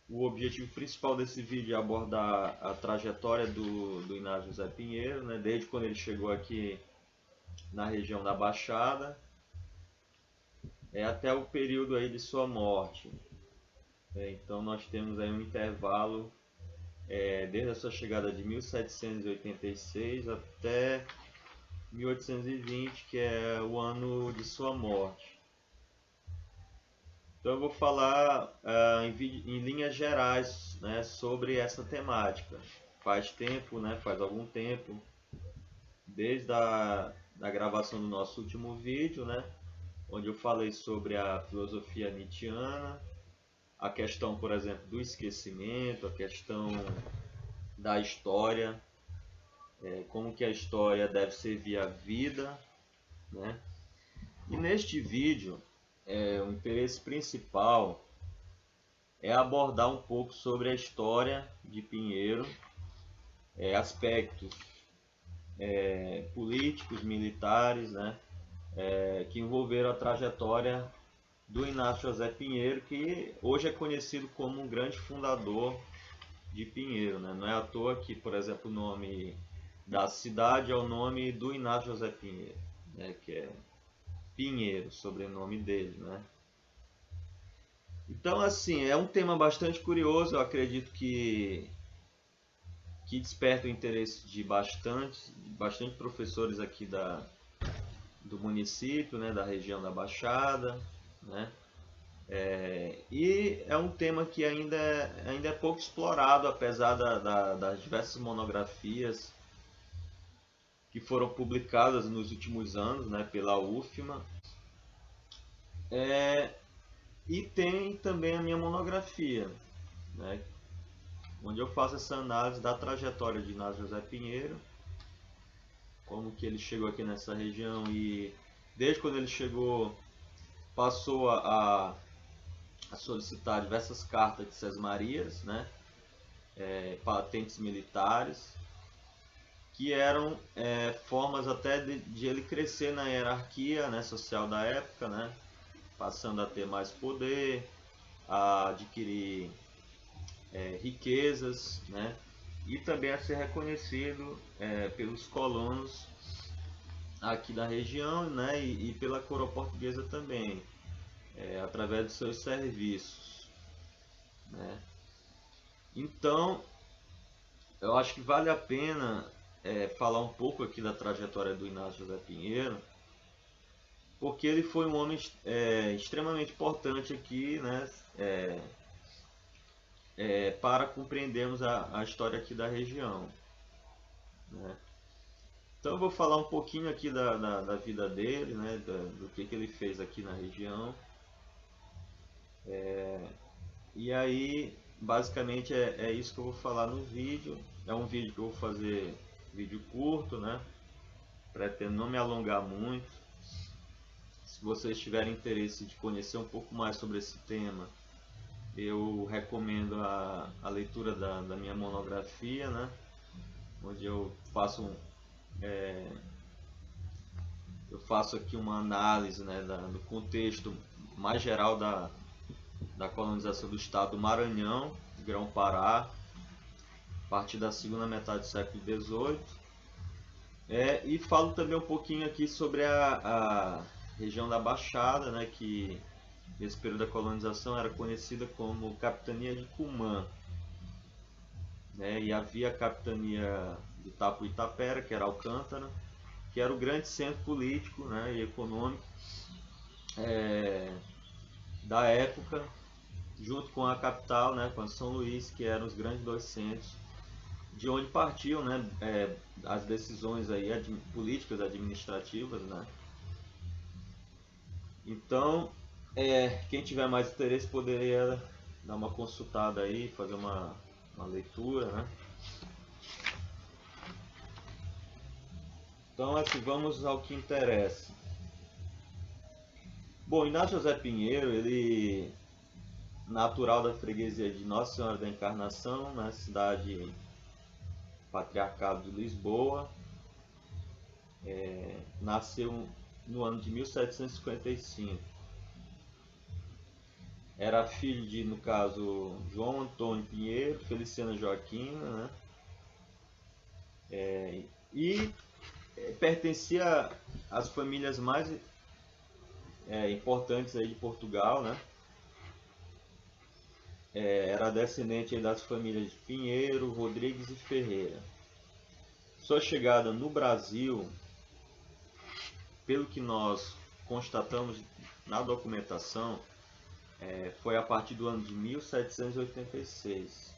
O objetivo principal desse vídeo é abordar a trajetória do Inácio José Pinheiro, né, desde quando ele chegou aqui na região da Baixada, até o período aí de sua morte. Então nós temos aí um intervalo desde a sua chegada de 1786 até 1820, que é o ano de sua morte. Então eu vou falar em linhas gerais, né, sobre essa temática. Faz tempo, né, faz algum tempo, desde a gravação do nosso último vídeo, né, onde eu falei sobre a filosofia nietzschiana, a questão, por exemplo, do esquecimento, a questão da história, como que a história deve servir à vida, né? E neste vídeo, o interesse principal é abordar um pouco sobre a história de Pinheiro, aspectos políticos, militares, né, que envolveram a trajetória do Inácio José Pinheiro, que hoje é conhecido como um grande fundador de Pinheiro, né? Não é à toa que, por exemplo, o nome da cidade é o nome do Inácio José Pinheiro, né? Que é Pinheiro, sobrenome dele, né? Então, assim, é um tema bastante curioso. Eu acredito que desperta o interesse de bastante professores aqui do município, né? Da região da Baixada, né? E é um tema que ainda é pouco explorado, apesar das diversas monografias que foram publicadas nos últimos anos, né, pela UFMA. E tem também a minha monografia, né, onde eu faço essa análise da trajetória de Inácio José Pinheiro, como que ele chegou aqui nessa região e desde quando ele chegou passou a solicitar diversas cartas de Sesmarias, né, patentes militares, que eram formas até de ele crescer na hierarquia, né, social da época, né, passando a ter mais poder, a adquirir riquezas, né, e também a ser reconhecido pelos colonos aqui da região, né, e pela coroa portuguesa também, através de seus serviços, né. Então, eu acho que vale a pena falar um pouco aqui da trajetória do Inácio José Pinheiro, porque ele foi um homem extremamente importante aqui, né, para compreendermos a história aqui da região, né. Então eu vou falar um pouquinho aqui da vida dele, né, do que ele fez aqui na região. E aí, basicamente é isso que eu vou falar no vídeo. É um vídeo que eu vou fazer vídeo curto, né? Pretendo não me alongar muito. Se vocês tiverem interesse de conhecer um pouco mais sobre esse tema, eu recomendo a leitura da minha monografia, né? Onde eu faço aqui uma análise, né, do contexto mais geral da colonização do estado do Maranhão, Grão-Pará, a partir da segunda metade do século XVIII. E falo também um pouquinho aqui sobre a região da Baixada, né, que nesse período da colonização era conhecida como Capitania de Cumã, né, e havia a Capitania de Itapuitapera, que era Alcântara, que era o grande centro político, né, e econômico da época, junto com a capital, né, com São Luís, que eram os grandes dois centros, de onde partiam, né, as decisões aí, políticas administrativas, né. Então, quem tiver mais interesse poderia dar uma consultada aí, fazer uma leitura, né. Então, assim, vamos ao que interessa. Bom, Inácio José Pinheiro, ele natural da freguesia de Nossa Senhora da Encarnação, na cidade patriarcado de Lisboa, nasceu no ano de 1755. Era filho de, no caso, João Antônio Pinheiro, Feliciana Joaquina, né? E pertencia às famílias mais importantes aí de Portugal, né? Era descendente aí das famílias de Pinheiro, Rodrigues e Ferreira. Sua chegada no Brasil, pelo que nós constatamos na documentação, foi a partir do ano de 1786.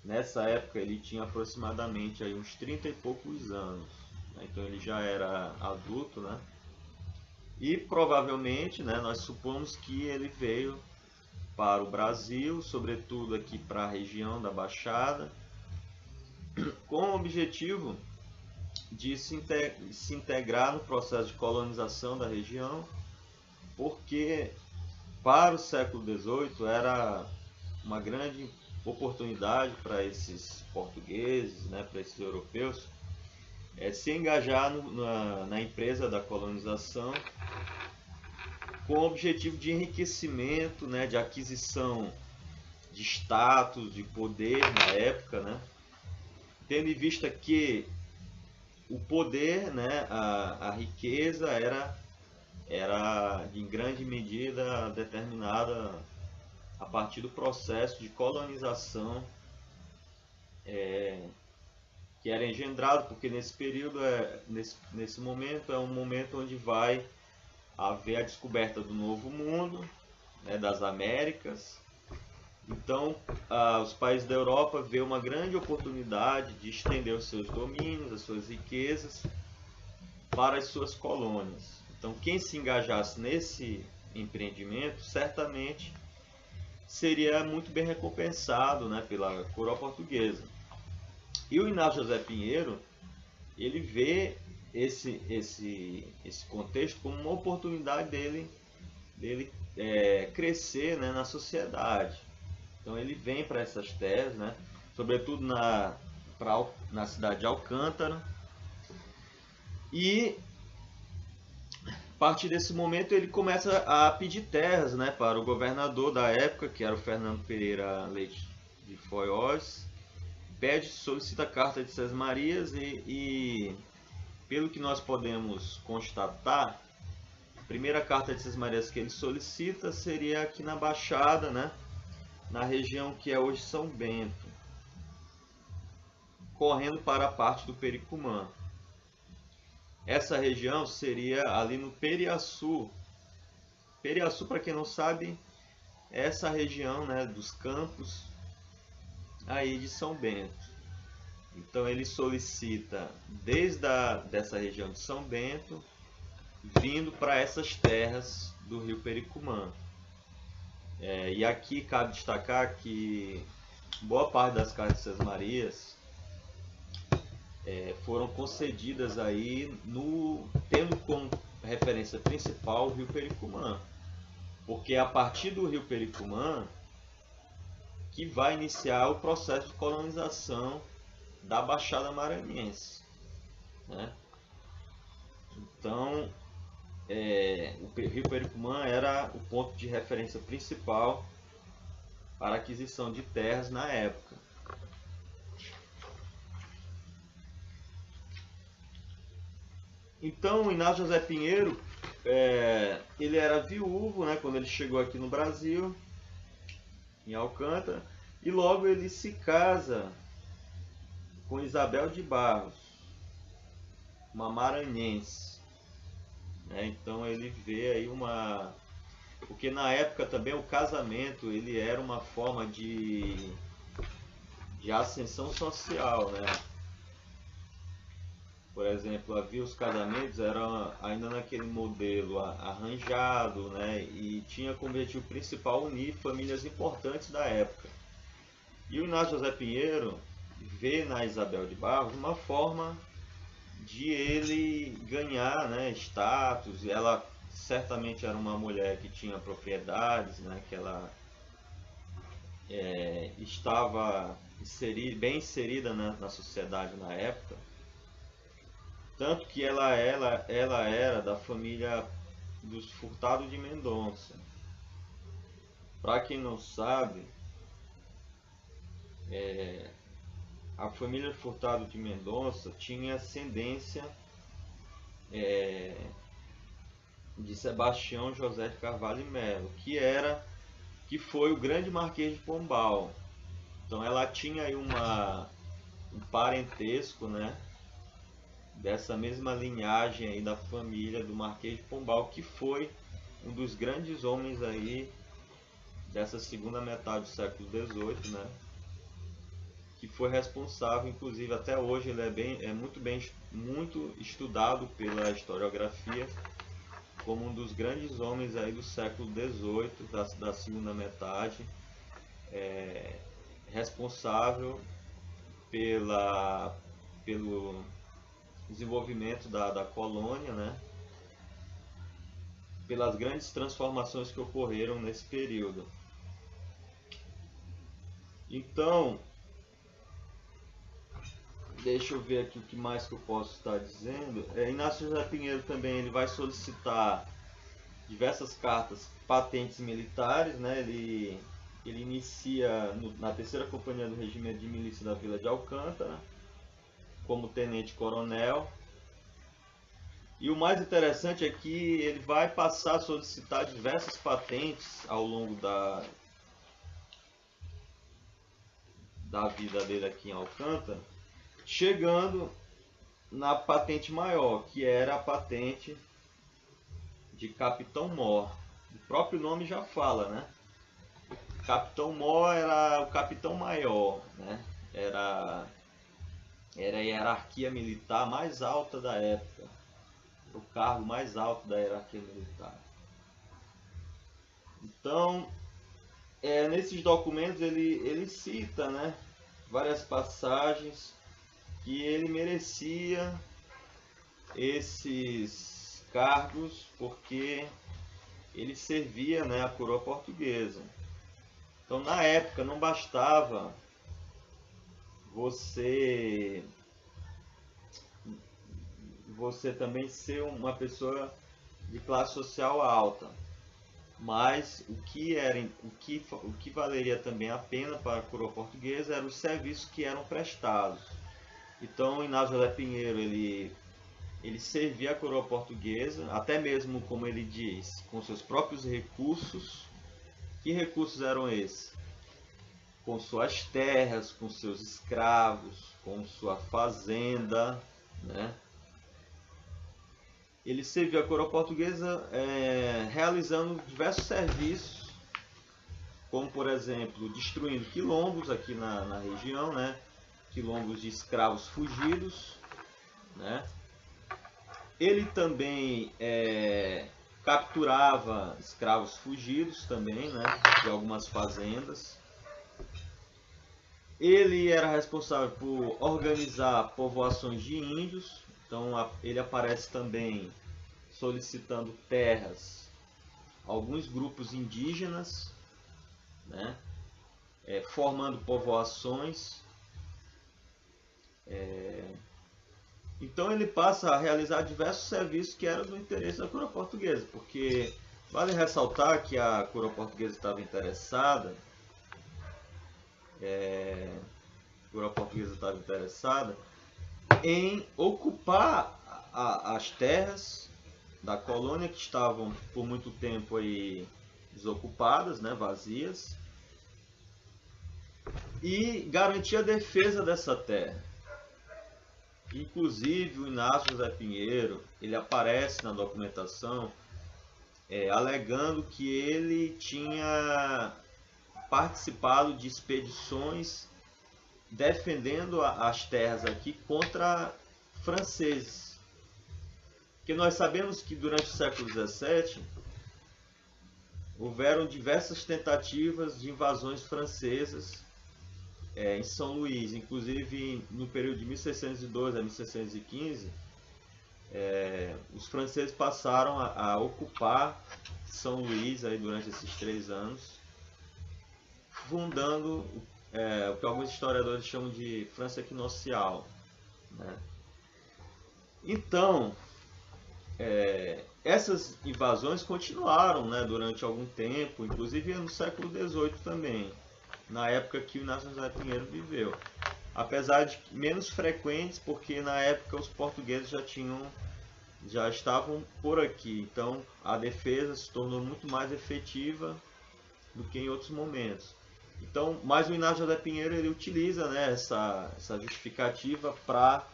Nessa época ele tinha aproximadamente aí uns 30 e poucos anos, né? Então ele já era adulto, né? E provavelmente, né, nós supomos que ele veio para o Brasil, sobretudo aqui para a região da Baixada, com o objetivo de se integrar no processo de colonização da região, porque para o século XVIII era uma grande oportunidade para esses portugueses, né, para esses europeus, se engajar na empresa da colonização com o objetivo de enriquecimento, né, de aquisição de status, de poder na época, né, tendo em vista que o poder, né, a riqueza era em grande medida determinada a partir do processo de colonização que era engendrado, porque nesse período, nesse momento, é um momento onde vai haver a descoberta do Novo Mundo, né, das Américas. Então, os países da Europa vê uma grande oportunidade de estender os seus domínios, as suas riquezas para as suas colônias. Então, quem se engajasse nesse empreendimento, certamente seria muito bem recompensado, né, pela coroa portuguesa. E o Inácio José Pinheiro, ele vê esse contexto como uma oportunidade dele crescer, né, na sociedade. Então ele vem para essas terras, né, sobretudo na cidade de Alcântara, e a partir desse momento ele começa a pedir terras, né, para o governador da época, que era o Fernando Pereira Leite de Foios. Solicita a carta de Sesmarias e pelo que nós podemos constatar, a primeira carta de Sesmarias que ele solicita seria aqui na Baixada, né, na região que é hoje São Bento, correndo para a parte do Pericumã. Essa região seria ali no Periaçu. Periaçu, para quem não sabe, é essa região, né, dos campos aí de São Bento. Então ele solicita desde dessa região de São Bento, vindo para essas terras do rio Pericumã. E aqui cabe destacar que boa parte das cartas de Sesmarias foram concedidas aí tendo como referência principal o rio Pericumã, porque é a partir do rio Pericumã que vai iniciar o processo de colonização da Baixada Maranhense, né? Então, o rio Pericumã era o ponto de referência principal para a aquisição de terras na época. Então, Inácio José Pinheiro, ele era viúvo, né, quando ele chegou aqui no Brasil, em Alcântara, e logo ele se casa com Isabel de Barros, uma maranhense. Então ele vê aí porque na época também o casamento ele era uma forma de ascensão social, né? Por exemplo, havia os casamentos, eram ainda naquele modelo arranjado, né? E tinha como objetivo principal unir famílias importantes da época. E o Inácio José Pinheiro vê na Isabel de Barros uma forma de ele ganhar, né, status. Ela certamente era uma mulher que tinha propriedades, né, que ela estava bem inserida na sociedade na época, tanto que ela era da família dos Furtado de Mendonça. Para quem não sabe, a família Furtado de Mendonça tinha ascendência de Sebastião José de Carvalho e Melo, que foi o grande Marquês de Pombal. Então ela tinha aí um parentesco, né, dessa mesma linhagem aí da família do Marquês de Pombal, que foi um dos grandes homens aí dessa segunda metade do século XVIII, né, que foi responsável, inclusive até hoje ele é muito estudado pela historiografia como um dos grandes homens aí do século XVIII, da segunda metade, responsável pelo desenvolvimento da colônia, né? Pelas grandes transformações que ocorreram nesse período. Então, deixa eu ver aqui o que mais que eu posso estar dizendo. Inácio José Pinheiro também ele vai solicitar diversas cartas patentes militares, né? Ele inicia na terceira companhia do regimento de milícia da Vila de Alcântara como tenente-coronel. E o mais interessante é que ele vai passar a solicitar diversas patentes ao longo da vida dele aqui em Alcântara, chegando na patente maior, que era a patente de Capitão-Mor. O próprio nome já fala, né? Capitão-Mor era o capitão maior, né? Era a hierarquia militar mais alta da época, o cargo mais alto da hierarquia militar. Então, nesses documentos ele cita, né, várias passagens que ele merecia esses cargos porque ele servia, né, a coroa portuguesa. Então, na época, não bastava você também ser uma pessoa de classe social alta, mas o que valeria também a pena para a coroa portuguesa eram os serviços que eram prestados. Então, Inácio José Pinheiro ele servia a coroa portuguesa, até mesmo, como ele diz, com seus próprios recursos. Que recursos eram esses? Com suas terras, com seus escravos, com sua fazenda, né? Ele serviu a coroa portuguesa realizando diversos serviços, como, por exemplo, destruindo quilombos aqui na região, né? Quilombos de escravos fugidos, né? Ele também capturava escravos fugidos também, né? De algumas fazendas. Ele era responsável por organizar povoações de índios. Então ele aparece também solicitando terras a alguns grupos indígenas, né? Formando povoações. Então ele passa a realizar diversos serviços que eram do interesse da coroa portuguesa, porque vale ressaltar que a coroa portuguesa estava interessada, em ocupar as terras da colônia que estavam por muito tempo aí desocupadas, né, vazias, e garantir a defesa dessa terra. Inclusive o Inácio José Pinheiro ele aparece na documentação alegando que ele tinha participado de expedições defendendo as terras aqui contra franceses. Porque nós sabemos que durante o século XVII houveram diversas tentativas de invasões francesas em São Luís, inclusive no período de 1612 a 1615, os franceses passaram a ocupar São Luís aí durante esses 3 anos, fundando o que alguns historiadores chamam de França Equinocial, né? Então, essas invasões continuaram, né, durante algum tempo, inclusive no século XVIII também, na época que o Inácio José Pinheiro viveu. Apesar de menos frequentes, porque na época os portugueses já estavam por aqui, então a defesa se tornou muito mais efetiva do que em outros momentos. Então, mas o Inácio José Pinheiro ele utiliza, né, essa justificativa para,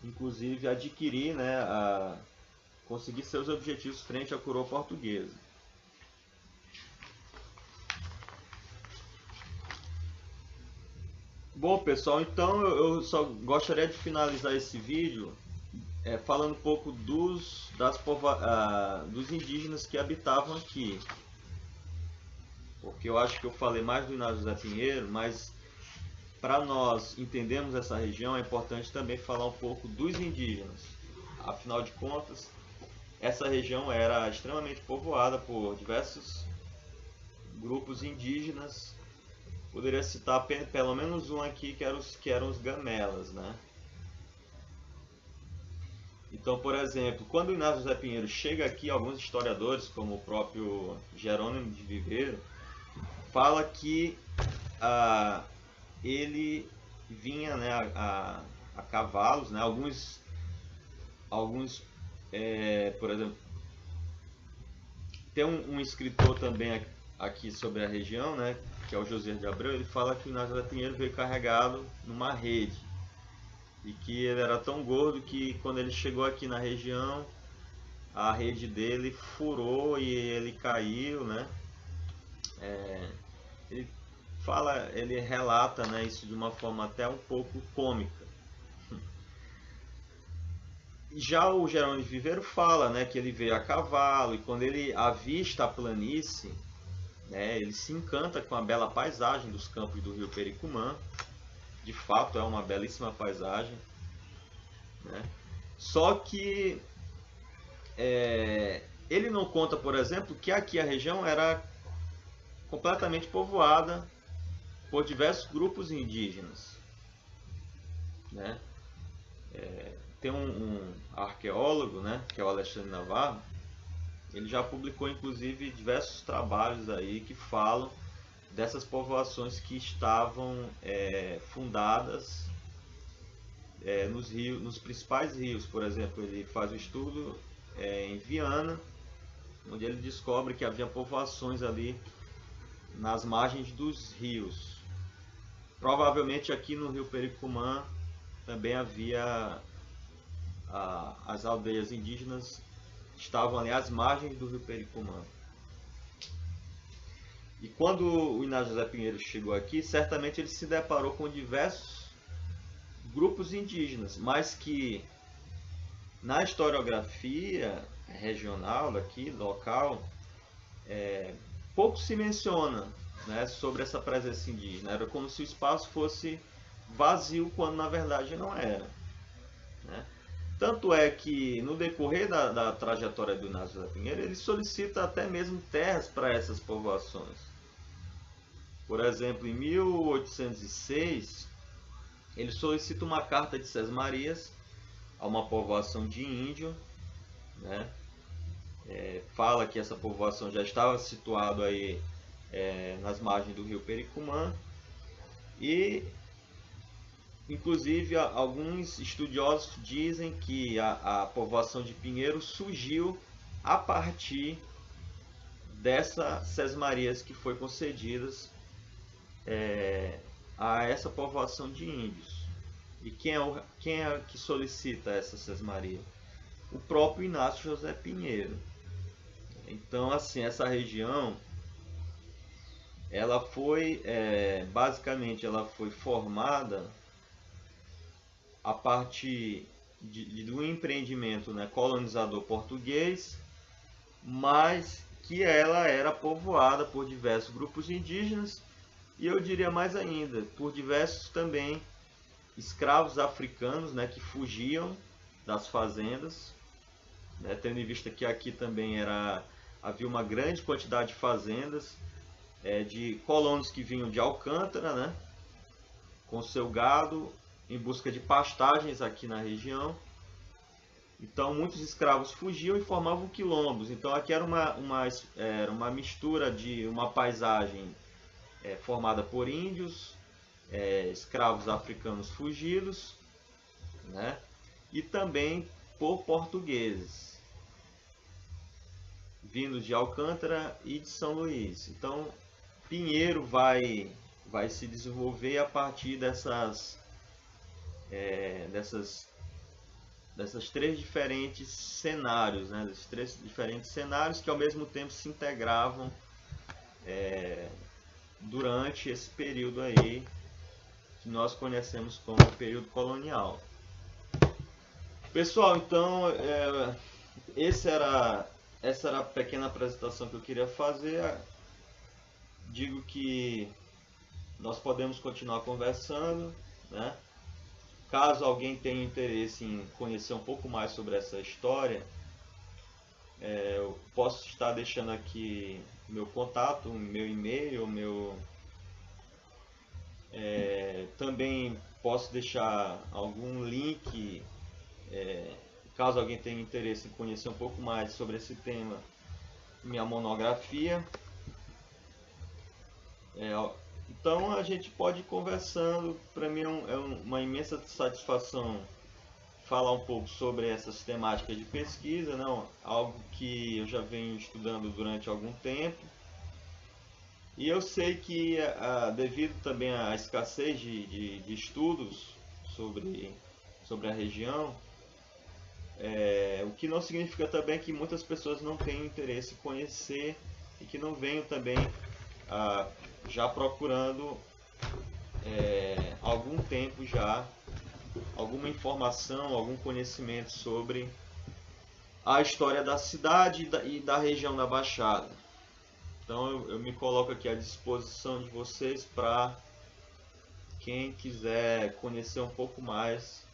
inclusive, adquirir, né, conseguir seus objetivos frente à coroa portuguesa. Bom, pessoal, então eu só gostaria de finalizar esse vídeo falando um pouco dos indígenas que habitavam aqui. Porque eu acho que eu falei mais do Inácio José Pinheiro, mas para nós entendermos essa região é importante também falar um pouco dos indígenas. Afinal de contas, essa região era extremamente povoada por diversos grupos indígenas. Poderia citar pelo menos um aqui que eram os gamelas, né? Então, por exemplo, quando o Inácio José Pinheiro chega aqui, alguns historiadores, como o próprio Jerônimo de Viveiro, fala que ele vinha, né, a cavalos, né? Alguns por exemplo, tem um escritor também aqui sobre a região, né, que é o José de Abreu. Ele fala que o Inácio José Pinheiro veio carregado numa rede e que ele era tão gordo que quando ele chegou aqui na região a rede dele furou e ele caiu, né? Ele relata, né, isso de uma forma até um pouco cômica. Já o Jerônimo de Viveiro fala, né, que ele veio a cavalo e quando ele avista a planície, né, ele se encanta com a bela paisagem dos campos do rio Pericumã. De fato é uma belíssima paisagem, né? Só que ele não conta, por exemplo, que aqui a região era completamente povoada por diversos grupos indígenas, né? Tem um arqueólogo, né, que é o Alexandre Navarro. Ele já publicou inclusive diversos trabalhos aí que falam dessas povoações que estavam fundadas nos principais rios. Por exemplo, ele faz um estudo em Viana, onde ele descobre que havia povoações ali nas margens dos rios. Provavelmente aqui no rio Pericumã também havia as aldeias indígenas, estavam ali às margens do rio Pericumã. E quando o Inácio José Pinheiro chegou aqui, certamente ele se deparou com diversos grupos indígenas, mas que na historiografia regional aqui, local, pouco se menciona, né, sobre essa presença indígena. Era como se o espaço fosse vazio, quando na verdade não era, né? Tanto é que no decorrer da trajetória do Inácio José Pinheiro, ele solicita até mesmo terras para essas povoações. Por exemplo, em 1806, ele solicita uma carta de Sesmarias a uma povoação de índio, né? Fala que essa povoação já estava situada aí nas margens do rio Pericumã e, inclusive, alguns estudiosos dizem que a povoação de Pinheiro surgiu a partir dessas Sesmarias que foi concedidas a essa povoação de índios. E quem é que solicita essa Sesmaria? O próprio Inácio José Pinheiro. Então, assim, essa região, ela foi, basicamente, ela foi formada a partir do empreendimento, né, colonizador português, mas que ela era povoada por diversos grupos indígenas e eu diria mais ainda, por diversos também escravos africanos, né, que fugiam das fazendas, né, tendo em vista que aqui também havia uma grande quantidade de fazendas, de colonos que vinham de Alcântara, né, com seu gado em busca de pastagens aqui na região. Então muitos escravos fugiam e formavam quilombos. Então aqui era uma mistura de uma paisagem formada por índios, escravos africanos fugidos, né? E também por portugueses, vindos de Alcântara e de São Luís. Então Pinheiro vai se desenvolver a partir dessas três diferentes cenários, né? Desses três diferentes cenários que ao mesmo tempo se integravam durante esse período aí que nós conhecemos como período colonial. Pessoal, então essa era a pequena apresentação que eu queria fazer. Digo que nós podemos continuar conversando, né? Caso alguém tenha interesse em conhecer um pouco mais sobre essa história, eu posso estar deixando aqui meu contato, meu e-mail, também posso deixar algum link, caso alguém tenha interesse em conhecer um pouco mais sobre esse tema, minha monografia. Então a gente pode ir conversando. Para mim é uma imensa satisfação falar um pouco sobre essas temáticas de pesquisa, não? Algo que eu já venho estudando durante algum tempo. E eu sei que, devido também à escassez de estudos sobre a região, o que não significa também que muitas pessoas não tenham interesse em conhecer e que não venham também já procurando algum tempo já alguma informação, algum conhecimento sobre a história da cidade e da região da Baixada. Então eu me coloco aqui à disposição de vocês para quem quiser conhecer um pouco mais